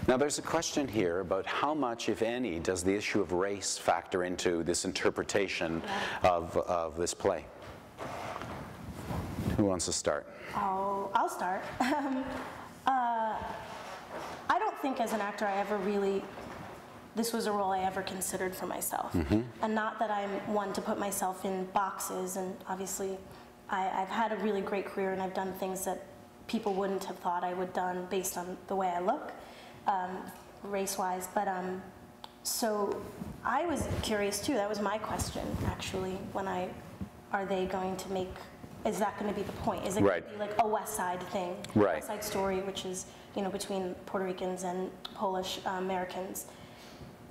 Now there's a question here about how much, if any, does the issue of race factor into this interpretation of this play? Who wants to start? I'll start. I don't think as an actor I ever really, this was a role I ever considered for myself. And not that I'm one to put myself in boxes, and obviously I've had a really great career and I've done things that people wouldn't have thought I would have done based on the way I look, race-wise. But so I was curious too, that was my question actually, when are they going to make, is that going to be the point? Is it going to be like a West Side thing? West Side Story, which is, you know, between Puerto Ricans and Polish Americans.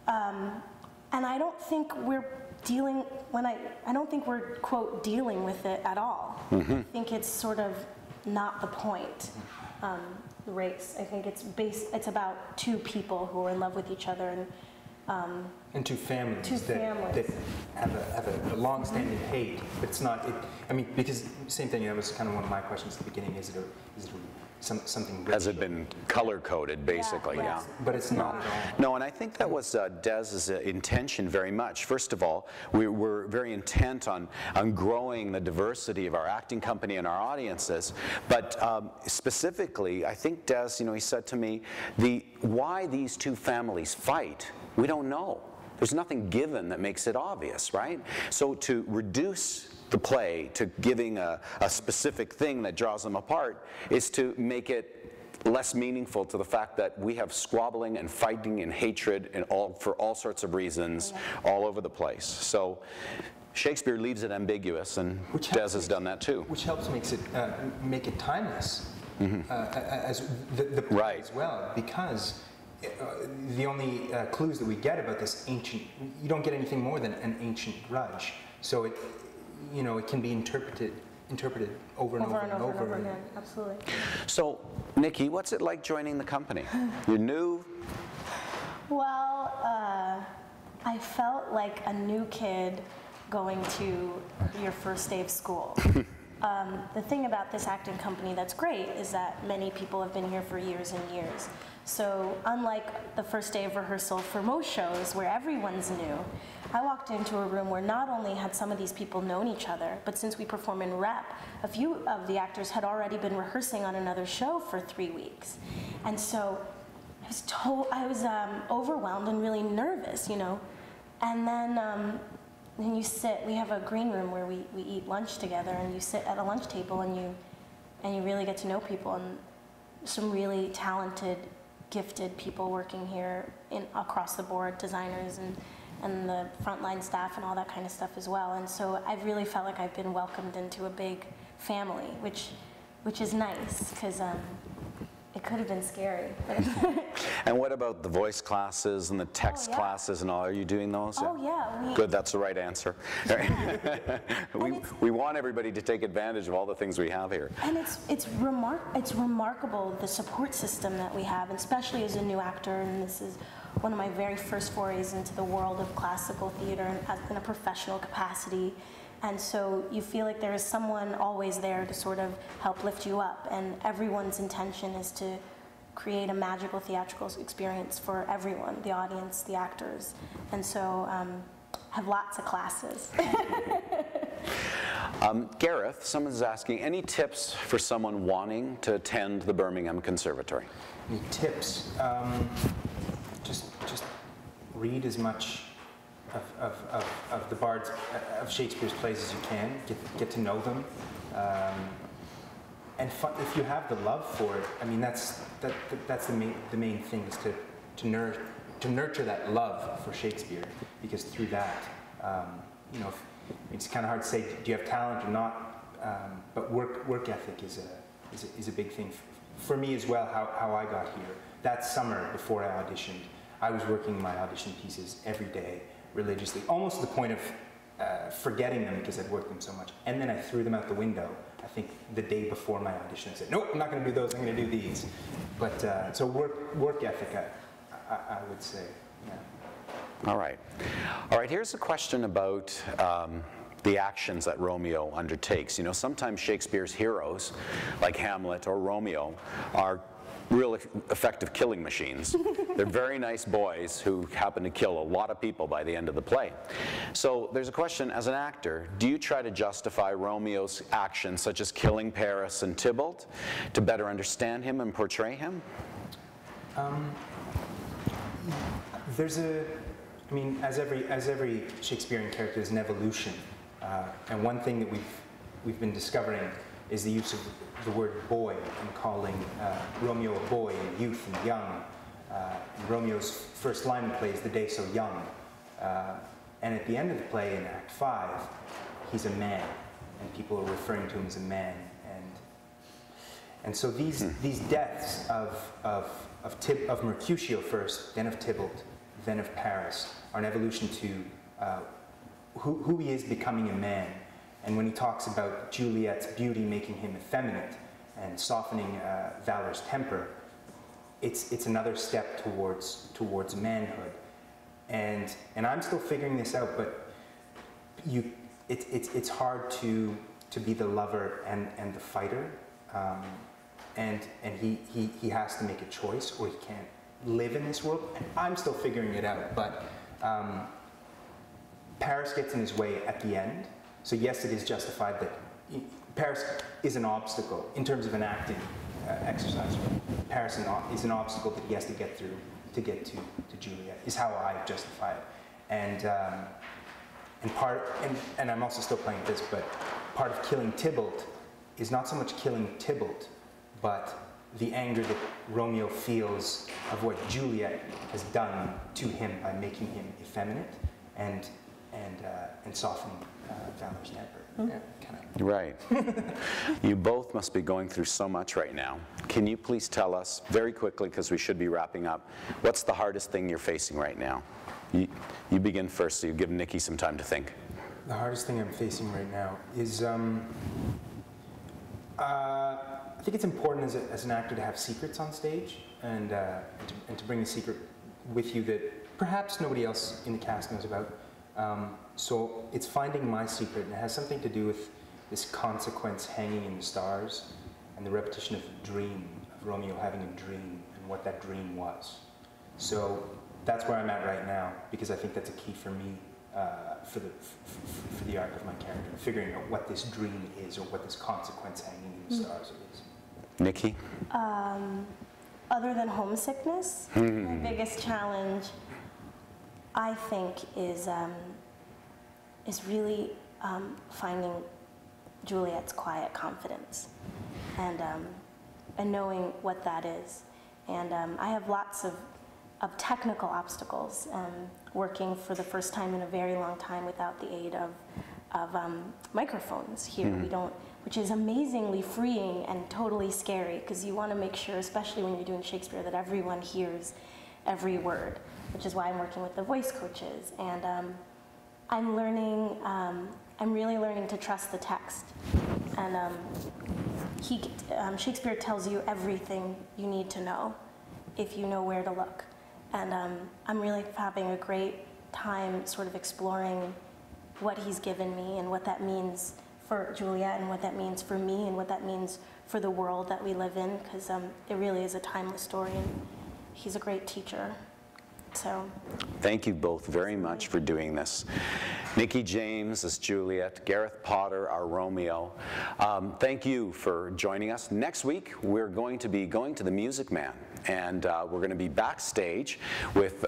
And I don't think we're dealing, I don't think we're, quote, dealing with it at all. I think it's sort of not the point, the race. I think it's about two people who are in love with each other, and two families that have a long-standing hate. But it's not. I mean, because same thing. That was kind of one of my questions at the beginning. Is it something? Has it been color-coded, basically? Yeah. But it's not at all. No, and I think that was Des's intention very much. First of all, we were very intent on growing the diversity of our acting company and our audiences. But specifically, I think Des, you know, he said to me, why these two families fight, we don't know. There's nothing given that makes it obvious, right? So to reduce the play to giving a specific thing that draws them apart is to make it less meaningful to the fact that we have squabbling and fighting and hatred and for all sorts of reasons all over the place. So Shakespeare leaves it ambiguous, and Des has done that too. Which helps make it timeless as the play as well, because the only clues that we get about this ancient, you don't get anything more than an ancient grudge. So it, you know, it can be interpreted over and over again. Absolutely. So, Nikki, what's it like joining the company? You're new? Well, I felt like a new kid going to your first day of school. The thing about this acting company that's great is that many people have been here for years and years. So unlike the first day of rehearsal for most shows where everyone's new, I walked into a room where not only had some of these people known each other, but since we perform in rep, a few of the actors had already been rehearsing on another show for 3 weeks. And so I was overwhelmed and really nervous, you know. And then you sit, we have a green room where we eat lunch together, and you sit at a lunch table and you really get to know people, and some really talented, gifted people working here across the board, designers and the frontline staff and all that kind of stuff as well. And so I've really felt like I've been welcomed into a big family, which is nice, because it could have been scary. And what about the voice classes and the text classes and all? Are you doing those? Oh yeah. Good, that's the right answer. we want everybody to take advantage of all the things we have here. And it's remarkable, the support system that we have, especially as a new actor, and this is one of my very first forays into the world of classical theater in a professional capacity. And so you feel like there is someone always there to sort of help lift you up, and everyone's intention is to create a magical theatrical experience for everyone, the audience, the actors. And so have lots of classes. Gareth, someone's asking, any tips for someone wanting to attend the Birmingham Conservatory? Any tips? Just read as much of the bards of Shakespeare's plays as you can. Get to know them, and if you have the love for it, I mean that's the main thing, is to nurture that love for Shakespeare, because through that, you know, it's kind of hard to say do you have talent or not, but work ethic is a big thing for me as well. How I got here. That summer before I auditioned, I was working my audition pieces every day, religiously, almost to the point of forgetting them because I'd worked them so much. And then I threw them out the window, I think the day before my audition. I said, nope, I'm not going to do those, I'm going to do these. But so work ethic, I would say, yeah. All right, here's a question about the actions that Romeo undertakes. You know, sometimes Shakespeare's heroes, like Hamlet or Romeo, are real effective killing machines. They're very nice boys who happen to kill a lot of people by the end of the play. So there's a question, as an actor, do you try to justify Romeo's actions, such as killing Paris and Tybalt, to better understand him and portray him? I mean, as every Shakespearean character, there's an evolution, and one thing that we've been discovering is the use of the word boy and calling Romeo a boy and youth and young. And Romeo's first line in the play is "The day so young," and at the end of the play, in Act 5, he's a man, and people are referring to him as a man, and so these deaths of Mercutio first, then of Tybalt, then of Paris, are an evolution to who he is becoming a man. And when he talks about Juliet's beauty making him effeminate and softening Valor's temper, it's another step towards manhood. And I'm still figuring this out, but it's hard to be the lover and the fighter, and he has to make a choice, or he can't live in this world. And I'm still figuring it out, but Paris gets in his way at the end. So yes, it is justified that Paris is an obstacle in terms of an acting exercise. Paris is an obstacle that he has to get through to get to Juliet, is how I justify it. And I'm also still playing this, but part of killing Tybalt is not so much killing Tybalt, but the anger that Romeo feels of what Juliet has done to him by making him effeminate and softening Valor's temper. Yeah, kinda. Right. You both must be going through so much right now. Can you please tell us, very quickly, because we should be wrapping up, what's the hardest thing you're facing right now? You begin first, so you give Nikki some time to think. The hardest thing I'm facing right now is, I think it's important as an actor to have secrets on stage, and to bring a secret with you that perhaps nobody else in the cast knows about. So it's finding my secret, and it has something to do with this consequence hanging in the stars and the repetition of the dream, of Romeo having a dream and what that dream was. So that's where I'm at right now, because I think that's a key for me, for the arc of my character, figuring out what this dream is, or what this consequence hanging in the stars is. Nikki? Other than homesickness, my biggest challenge, I think, is really finding Juliet's quiet confidence, and knowing what that is. And I have lots of technical obstacles, working for the first time in a very long time without the aid of microphones here. We don't, which is amazingly freeing and totally scary, because you want to make sure, especially when you're doing Shakespeare, that everyone hears every word, which is why I'm working with the voice coaches. And I'm learning, I'm really learning to trust the text. And Shakespeare tells you everything you need to know if you know where to look. And I'm really having a great time sort of exploring what he's given me and what that means for Juliet, and what that means for me, and what that means for the world that we live in, because it really is a timeless story, and he's a great teacher. So thank you both very much for doing this. Nikki James as Juliet, Gareth Potter, our Romeo. Thank you for joining us. Next week, we're going to be going to the Music Man, and we're going to be backstage with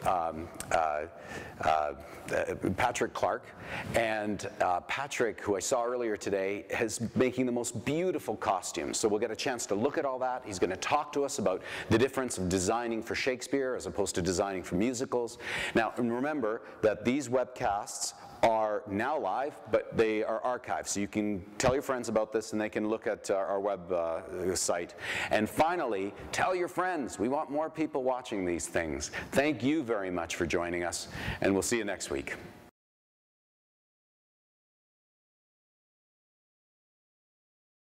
Patrick Clark. And Patrick, who I saw earlier today, is making the most beautiful costumes. So we'll get a chance to look at all that. He's going to talk to us about the difference of designing for Shakespeare as opposed to designing for musicals. Now, and remember that these webcasts are now live, but they are archived. So you can tell your friends about this, and they can look at our web site. And finally, tell your friends. We want more people watching these things. Thank you very much for joining us, and we'll see you next week.